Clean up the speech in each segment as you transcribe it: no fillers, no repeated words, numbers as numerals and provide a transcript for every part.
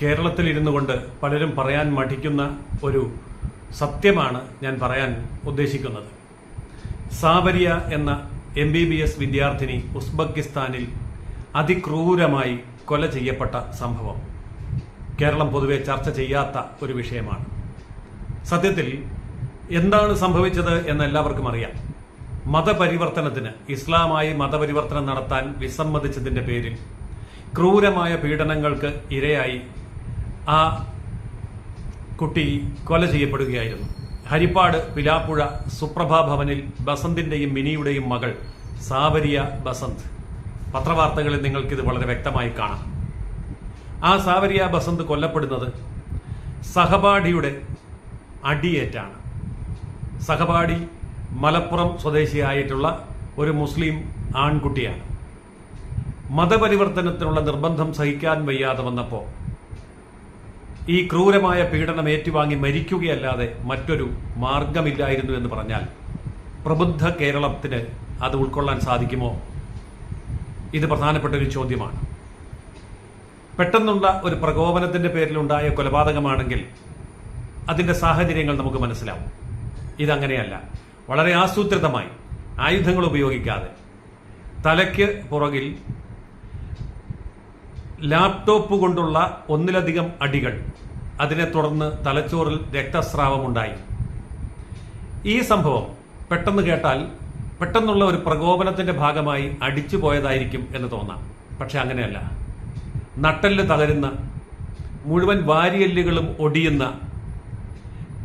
കേരളത്തിൽ ഇരുന്നു കൊണ്ട് പലരും പറയാൻ മടിക്കുന്ന ഒരു സത്യമാണ് ഞാൻ പറയാൻ ഉദ്ദേശിക്കുന്നത്. സാവരിയ എന്ന MBBS വിദ്യാർത്ഥിനി ഉസ്ബെക്കിസ്ഥാനിൽ അതിക്രൂരമായി കൊല ചെയ്യപ്പെട്ട സംഭവം കേരളം പൊതുവെ ചർച്ച ചെയ്യാത്ത ഒരു വിഷയമാണ്. സത്യത്തിൽ എന്താണ് സംഭവിച്ചത് എന്ന് എല്ലാവർക്കും അറിയാം. മതപരിവർത്തനത്തിന് ഇസ്ലാമായി മതപരിവർത്തനം നടത്താൻ വിസമ്മതിച്ചതിന്റെ പേരിൽ ക്രൂരമായ പീഡനങ്ങൾക്ക് ഇരയായി ആ കുട്ടി കൊല ചെയ്യപ്പെടുകയായിരുന്നു. ഹരിപ്പാട് പിലാപ്പുഴ സുപ്രഭാ ഭവനിൽ ബസന്തിന്റെയും മിനിയുടെയും മകൾ സാവരിയ ബസന്ത്. പത്രവാർത്തകളിൽ നിങ്ങൾക്കിത് വളരെ വ്യക്തമായി കാണാം. ആ സാവരിയ ബസന്ത് കൊല്ലപ്പെടുന്നത് സഹപാഠിയുടെ അടിയേറ്റാണ്. സഹപാഠി മലപ്പുറം സ്വദേശിയായിട്ടുള്ള ഒരു മുസ്ലിം ആൺകുട്ടിയാണ്. മതപരിവർത്തനത്തിനുള്ള നിർബന്ധം സഹിക്കാൻ വയ്യാതെ വന്നപ്പോൾ ഈ ക്രൂരമായ പീഡനം ഏറ്റുവാങ്ങി മരിക്കുകയല്ലാതെ മറ്റൊരു മാർഗമില്ലായിരുന്നു എന്ന് പറഞ്ഞാൽ പ്രബുദ്ധ കേരളത്തിന് അത് ഉൾക്കൊള്ളാൻ സാധിക്കുമോ? ഇത് പ്രധാനപ്പെട്ട ഒരു ചോദ്യമാണ്. പെട്ടെന്നുള്ള ഒരു പ്രകോപനത്തിന്റെ പേരിലുണ്ടായ കൊലപാതകമാണെങ്കിൽ അതിന്റെ സാഹചര്യങ്ങൾ നമുക്ക് മനസ്സിലാവും. ഇതങ്ങനെയല്ല. വളരെ ആസൂത്രിതമായി ആയുധങ്ങൾ ഉപയോഗിക്കാതെ തലയ്ക്ക് പുറകിൽ ലാപ്ടോപ്പ് കൊണ്ടുള്ള ഒന്നിലധികം അടികൾ, അതിനെ തുടർന്ന് തലച്ചോറിൽ രക്തസ്രാവമുണ്ടായി. ഈ സംഭവം പെട്ടെന്ന് കേട്ടാൽ പെട്ടെന്നുള്ള ഒരു പ്രകോപനത്തിന്റെ ഭാഗമായി അടിച്ചു പോയതായിരിക്കും എന്ന് തോന്നാം. പക്ഷെ അങ്ങനെയല്ല. നട്ടെല്ല് തകരുന്ന, മുഴുവൻ വാരിയെല്ലുകളും ഒടിയുന്ന,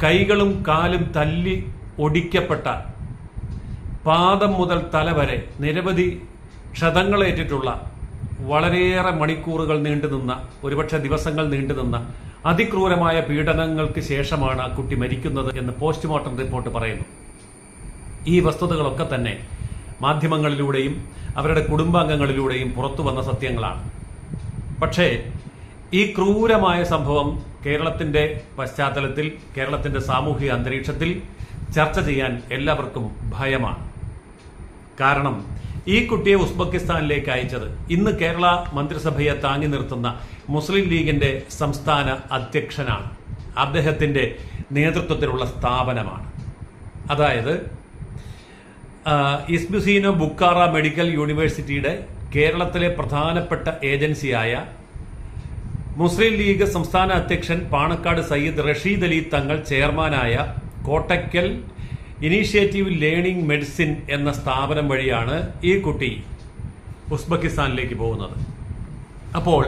കൈകളും കാലും തല്ലി ഒടിക്കപ്പെട്ട, പാദം മുതൽ തല വരെ നിരവധി ക്ഷതങ്ങളേറ്റിട്ടുള്ള, വളരെയേറെ മണിക്കൂറുകൾ നീണ്ടുനിന്ന, ഒരുപക്ഷെ ദിവസങ്ങൾ നീണ്ടുനിന്ന അതിക്രൂരമായ പീഡനങ്ങൾക്ക് ശേഷമാണ് ആ കുട്ടി മരിക്കുന്നത് എന്ന് പോസ്റ്റ്മോർട്ടം റിപ്പോർട്ട് പറയുന്നു. ഈ വസ്തുതകളൊക്കെ തന്നെ മാധ്യമങ്ങളിലൂടെയും അവരുടെ കുടുംബാംഗങ്ങളിലൂടെയും പുറത്തു വന്ന സത്യങ്ങളാണ്. പക്ഷേ ഈ ക്രൂരമായ സംഭവം കേരളത്തിന്റെ പശ്ചാത്തലത്തിൽ, കേരളത്തിന്റെ സാമൂഹിക അന്തരീക്ഷത്തിൽ ചർച്ച ചെയ്യാൻ എല്ലാവർക്കും ഭയമാണ്. കാരണം ഈ കുട്ടിയെ ഉസ്ബെക്കിസ്ഥാനിലേക്ക് അയച്ചത് ഇന്ന് കേരള മന്ത്രിസഭയെ താങ്ങി നിർത്തുന്ന മുസ്ലിം ലീഗിന്റെ സംസ്ഥാന അധ്യക്ഷനാണ്. അദ്ദേഹത്തിന്റെ നേതൃത്വത്തിലുള്ള സ്ഥാപനമാണ്. അതായത് ഇസ്ബുസീനോ ബുക്കാറ മെഡിക്കൽ യൂണിവേഴ്സിറ്റിയുടെ കേരളത്തിലെ പ്രധാനപ്പെട്ട ഏജൻസിയായ മുസ്ലിം ലീഗ് സംസ്ഥാന അധ്യക്ഷൻ പാണക്കാട് സയ്യിദ് റഷീദ് അലി തങ്ങൾ ചെയർമാനായ കോട്ടയ്ക്കൽ ഇനീഷ്യേറ്റീവ് ലേണിംഗ് മെഡിസിൻ എന്ന സ്ഥാപനം വഴിയാണ് ഈ കുട്ടി ഉസ്ബെക്കിസ്ഥാനിലേക്ക് പോകുന്നത്. അപ്പോൾ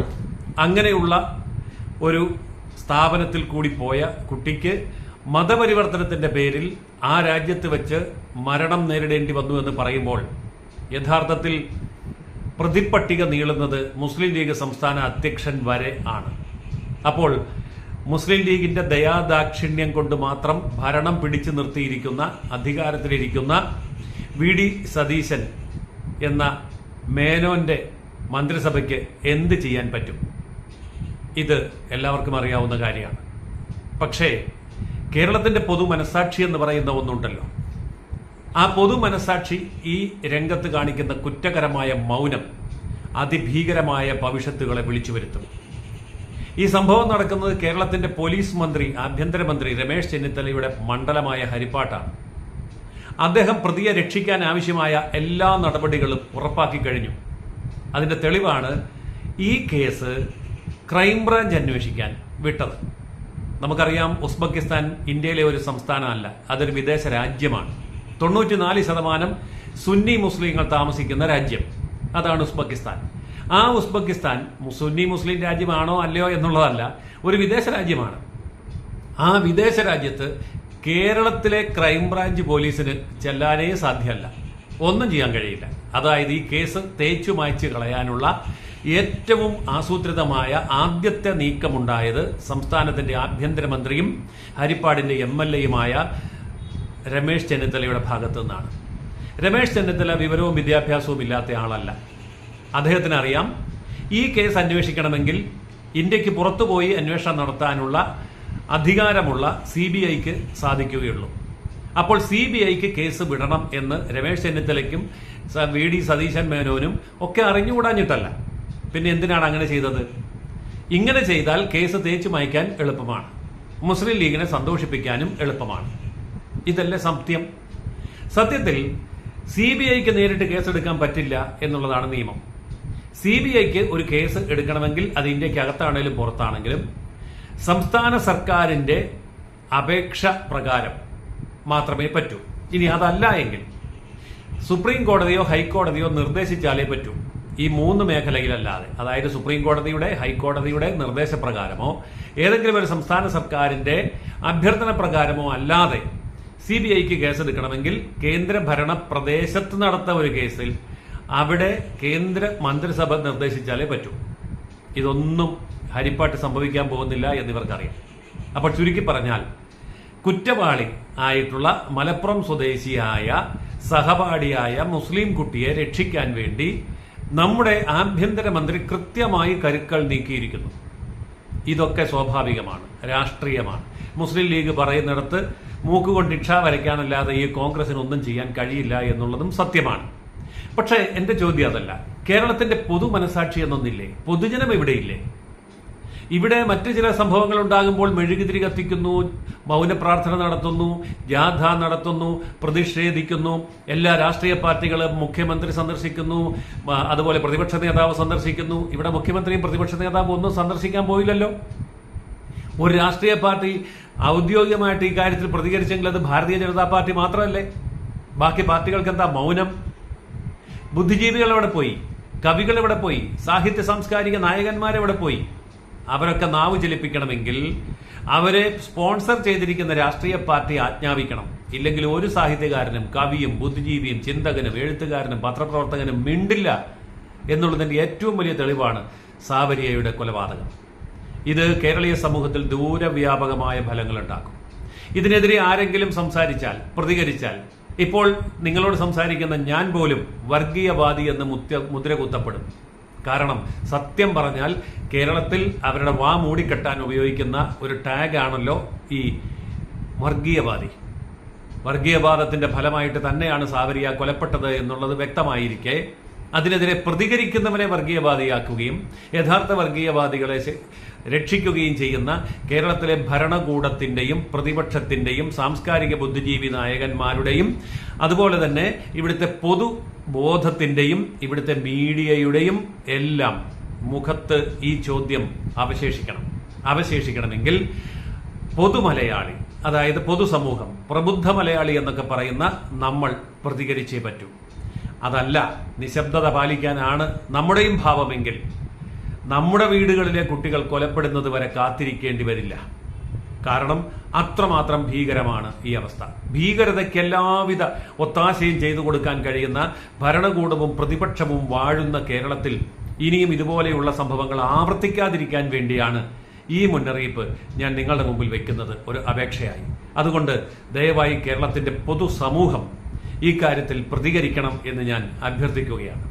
അങ്ങനെയുള്ള ഒരു സ്ഥാപനത്തിൽ കൂടി പോയ കുട്ടിക്ക് മതപരിവർത്തനത്തിന്റെ പേരിൽ ആ രാജ്യത്ത് വെച്ച് മരണം നേരിടേണ്ടി വന്നു എന്ന് പറയുമ്പോൾ യഥാർത്ഥത്തിൽ പ്രതിപട്ടിക നീളുന്നത് മുസ്ലിം ലീഗ് സംസ്ഥാന അധ്യക്ഷൻ വരെ ആണ്. അപ്പോൾ മുസ്ലിം ലീഗിന്റെ ദയാദാക്ഷിണ്യം കൊണ്ട് മാത്രം ഭരണം പിടിച്ചു നിർത്തിയിരിക്കുന്ന, അധികാരത്തിലിരിക്കുന്ന VD സതീശൻ എന്ന മേനോന്റെ മന്ത്രിസഭയ്ക്ക് എന്ത് ചെയ്യാൻ പറ്റും? ഇത് എല്ലാവർക്കും അറിയാവുന്ന കാര്യമാണ്. പക്ഷേ കേരളത്തിന്റെ പൊതു മനസാക്ഷി എന്ന് പറയുന്ന ഒന്നുണ്ടല്ലോ. ആ പൊതു മനസാക്ഷി ഈ രംഗത്ത് കാണിക്കുന്ന കുറ്റകരമായ മൗനം അതിഭീകരമായ ഭവിഷ്യത്തുകളെ വിളിച്ചു വരുത്തും. ഈ സംഭവം നടക്കുന്നത് കേരളത്തിന്റെ പോലീസ് മന്ത്രി, ആഭ്യന്തരമന്ത്രി രമേശ് ചെന്നിത്തലയുടെ മണ്ഡലമായ ഹരിപ്പാട്ടാണ്. അദ്ദേഹം പ്രതിയെ രക്ഷിക്കാൻ ആവശ്യമായ എല്ലാ നടപടികളും ഉറപ്പാക്കി കഴിഞ്ഞു. അതിന്റെ തെളിവാണ് ഈ കേസ് ക്രൈംബ്രാഞ്ച് അന്വേഷിക്കാൻ വിട്ടത്. നമുക്കറിയാം, ഉസ്ബെക്കിസ്ഥാൻ ഇന്ത്യയിലെ ഒരു സംസ്ഥാനമല്ല, അതൊരു വിദേശ രാജ്യമാണ്. 94% സുന്നി മുസ്ലിങ്ങൾ താമസിക്കുന്ന രാജ്യം, അതാണ് ഉസ്ബെക്കിസ്ഥാൻ. ആ ഉസ്ബെക്കിസ്ഥാൻ സുന്നി മുസ്ലിം രാജ്യമാണോ അല്ലയോ എന്നുള്ളതല്ല, ഒരു വിദേശ രാജ്യമാണ്. ആ വിദേശ രാജ്യത്ത് കേരളത്തിലെ ക്രൈംബ്രാഞ്ച് പോലീസിന് ചെല്ലാനേ സാധ്യമല്ല, ഒന്നും ചെയ്യാൻ കഴിയില്ല. അതായത് ഈ കേസ് തേച്ചു മായ്ച്ചു കളയാനുള്ള ഏറ്റവും ആസൂത്രിതമായ ആദ്യത്തെ നീക്കമുണ്ടായത് സംസ്ഥാനത്തിന്റെ ആഭ്യന്തരമന്ത്രിയും ഹരിപ്പാടിന്റെ MLAയുമായ രമേശ് ചെന്നിത്തലയുടെ ഭാഗത്തു നിന്നാണ്. രമേശ് ചെന്നിത്തല വിവരവും വിദ്യാഭ്യാസവും ഇല്ലാത്ത ആളല്ല. അദ്ദേഹത്തിന് അറിയാം, ഈ കേസ് അന്വേഷിക്കണമെങ്കിൽ ഇന്ത്യക്ക് പുറത്തുപോയി അന്വേഷണം നടത്താനുള്ള അധികാരമുള്ള CBIക്ക് സാധിക്കുകയുള്ളൂ. അപ്പോൾ CBIക്ക് കേസ് വിടണം എന്ന് രമേശ് ചെന്നിത്തലയ്ക്കും VD സതീശൻ മേനോനും ഒക്കെ അറിഞ്ഞുകൂടാഞ്ഞിട്ടല്ല. പിന്നെ എന്തിനാണ് അങ്ങനെ ചെയ്തത്? ഇങ്ങനെ ചെയ്താൽ കേസ് തേച്ചു മായ്ക്കാൻ എളുപ്പമാണ്, മുസ്ലിം ലീഗിനെ സന്തോഷിപ്പിക്കാനും എളുപ്പമാണ്. ഇതല്ലേ സത്യം? സത്യത്തിൽ CBIക്ക് നേരിട്ട് കേസെടുക്കാൻ പറ്റില്ല എന്നുള്ളതാണ് നിയമം. CBIക്ക് ഒരു കേസ് എടുക്കണമെങ്കിൽ അത് ഇന്ത്യക്കകത്താണെങ്കിലും പുറത്താണെങ്കിലും സംസ്ഥാന സർക്കാരിന്റെ അപേക്ഷ പ്രകാരം മാത്രമേ പറ്റൂ. ഇനി അതല്ല എങ്കിൽ സുപ്രീം കോടതിയോ ഹൈക്കോടതിയോ നിർദ്ദേശിച്ചാലേ പറ്റൂ. ഈ 3 മേഖലയിലല്ലാതെ, അതായത് സുപ്രീം കോടതിയുടെ, ഹൈക്കോടതിയുടെ നിർദ്ദേശപ്രകാരമോ ഏതെങ്കിലും ഒരു സംസ്ഥാന സർക്കാരിന്റെ അഭ്യർത്ഥന പ്രകാരമോ അല്ലാതെ CBIക്ക് കേസെടുക്കണമെങ്കിൽ കേന്ദ്രഭരണ പ്രദേശത്ത് നടത്ത ഒരു കേസിൽ അവിടെ കേന്ദ്ര മന്ത്രിസഭ നിർദ്ദേശിച്ചാലേ പറ്റൂ. ഇതൊന്നും ഹരിപ്പാട്ട് സംഭവിക്കാൻ പോകുന്നില്ല എന്നിവർക്കറിയാം. അപ്പോൾ ചുരുക്കി പറഞ്ഞാൽ, കുറ്റവാളി ആയിട്ടുള്ള മലപ്പുറം സ്വദേശിയായ സഹപാഠിയായ മുസ്ലിം കുട്ടിയെ രക്ഷിക്കാൻ വേണ്ടി നമ്മുടെ ആഭ്യന്തരമന്ത്രി കൃത്യമായി കരുക്കൾ നീക്കിയിരിക്കുന്നു. ഇതൊക്കെ സ്വാഭാവികമാണ്, രാഷ്ട്രീയമാണ്. മുസ്ലിം ലീഗ് പറയുന്നിടത്ത് മൂക്കുകൊണ്ട് ഇക്ഷ വരയ്ക്കാനല്ലാതെ ഈ കോൺഗ്രസിന് ഒന്നും ചെയ്യാൻ കഴിയില്ല എന്നുള്ളതും സത്യമാണ്. പക്ഷേ എന്റെ ചോദ്യം അതല്ല. കേരളത്തിന്റെ പൊതു മനസാക്ഷി എന്നൊന്നില്ലേ? പൊതുജനം ഇവിടെയില്ലേ? ഇവിടെ മറ്റു ചില സംഭവങ്ങൾ ഉണ്ടാകുമ്പോൾ മെഴുകുതിരി കത്തിക്കുന്നു, മൗനപ്രാർത്ഥന നടത്തുന്നു, ജാഥ നടത്തുന്നു, പ്രതിഷേധിക്കുന്നു, എല്ലാ രാഷ്ട്രീയ പാർട്ടികളും മുഖ്യമന്ത്രി സന്ദർശിക്കുന്നു, അതുപോലെ പ്രതിപക്ഷ നേതാവ് സന്ദർശിക്കുന്നു. ഇവിടെ മുഖ്യമന്ത്രിയും പ്രതിപക്ഷ നേതാവും ഒന്നും സന്ദർശിക്കാൻ പോയില്ലല്ലോ. ഒരു രാഷ്ട്രീയ പാർട്ടി ഔദ്യോഗികമായിട്ട് ഈ കാര്യത്തിൽ പ്രതികരിച്ചെങ്കിൽ അത് ഭാരതീയ ജനതാ പാർട്ടി മാത്രമല്ലേ? ബാക്കി പാർട്ടികൾക്ക് എന്താ മൗനം? ബുദ്ധിജീവികൾ എവിടെ പോയി? കവികൾ എവിടെ പോയി? സാഹിത്യ സാംസ്കാരിക നായകന്മാരെവിടെ പോയി? അവരൊക്കെ നാവ് ചലിപ്പിക്കണമെങ്കിൽ അവരെ സ്പോൺസർ ചെയ്തിരിക്കുന്ന രാഷ്ട്രീയ പാർട്ടി ആജ്ഞാപിക്കണം. ഇല്ലെങ്കിൽ ഒരു സാഹിത്യകാരനും കവിയും ബുദ്ധിജീവിയും ചിന്തകനും എഴുത്തുകാരനും പത്രപ്രവർത്തകനും മിണ്ടില്ല എന്നുള്ളതിന്റെ ഏറ്റവും വലിയ തെളിവാണ് സാവരിയയുടെ കൊലപാതകം. ഇത് കേരളീയ സമൂഹത്തിൽ ദൂരവ്യാപകമായ ഫലങ്ങൾ ഉണ്ടാക്കും. ഇതിനെതിരെ ആരെങ്കിലും സംസാരിച്ചാൽ, പ്രതികരിച്ചാൽ, ഇപ്പോൾ നിങ്ങളോട് സംസാരിക്കുന്ന ഞാൻ പോലും വർഗീയവാദി എന്ന് മുദ്ര കുത്തപ്പെടും. കാരണം സത്യം പറഞ്ഞാൽ കേരളത്തിൽ അവരുടെ വാ മൂടിക്കെട്ടാൻ ഉപയോഗിക്കുന്ന ഒരു ടാഗ് ആണല്ലോ ഈ വർഗീയവാദി. വർഗീയവാദത്തിന്റെ ഫലമായിട്ട് തന്നെയാണ് സാവരിയ കൊലപ്പെട്ടത് എന്നുള്ളത് വ്യക്തമായിരിക്കെ അതിനെതിരെ പ്രതികരിക്കുന്നവനെ വർഗീയവാദിയാക്കുകയും യഥാർത്ഥ വർഗീയവാദികളെ രക്ഷിക്കുകയും ചെയ്യുന്ന കേരളത്തിലെ ഭരണകൂടത്തിന്റെയും പ്രതിപക്ഷത്തിന്റെയും സാംസ്കാരിക ബുദ്ധിജീവി നായകന്മാരുടെയും അതുപോലെ തന്നെ ഇവിടുത്തെ പൊതുബോധത്തിന്റെയും ഇവിടുത്തെ മീഡിയയുടെയും എല്ലാം മുഖത്ത് ഈ ചോദ്യം അവശേഷിക്കണമെങ്കിൽ പൊതുമലയാളി, അതായത് പൊതുസമൂഹം, പ്രബുദ്ധ മലയാളി എന്നൊക്കെ പറയുന്ന നമ്മൾ പ്രതികരിച്ചേ പറ്റൂ. അതല്ല, നിശബ്ദത പാലിക്കാനാണ് നമ്മുടെയും ഭാവമെങ്കിൽ നമ്മുടെ വീടുകളിലെ കുട്ടികൾ കൊലപ്പെടുന്നത് വരെ കാത്തിരിക്കേണ്ടി വരില്ല. കാരണം അത്രമാത്രം ഭീകരമാണ് ഈ അവസ്ഥ. ഭീകരതയ്ക്ക് എല്ലാവിധ ഒത്താശയും ചെയ്തു കൊടുക്കാൻ കഴിയുന്ന ഭരണകൂടവും പ്രതിപക്ഷവും വാഴുന്ന കേരളത്തിൽ ഇനിയും ഇതുപോലെയുള്ള സംഭവങ്ങൾ ആവർത്തിക്കാതിരിക്കാൻ വേണ്ടിയാണ് ഈ മുന്നറിയിപ്പ് ഞാൻ നിങ്ങളുടെ മുമ്പിൽ വെക്കുന്നത് ഒരു അപേക്ഷയായി. അതുകൊണ്ട് ദയവായി കേരളത്തിന്റെ പൊതുസമൂഹം ഈ കാര്യത്തിൽ പ്രതികരിക്കണം എന്ന് ഞാൻ അഭ്യർത്ഥിക്കുകയാണ്.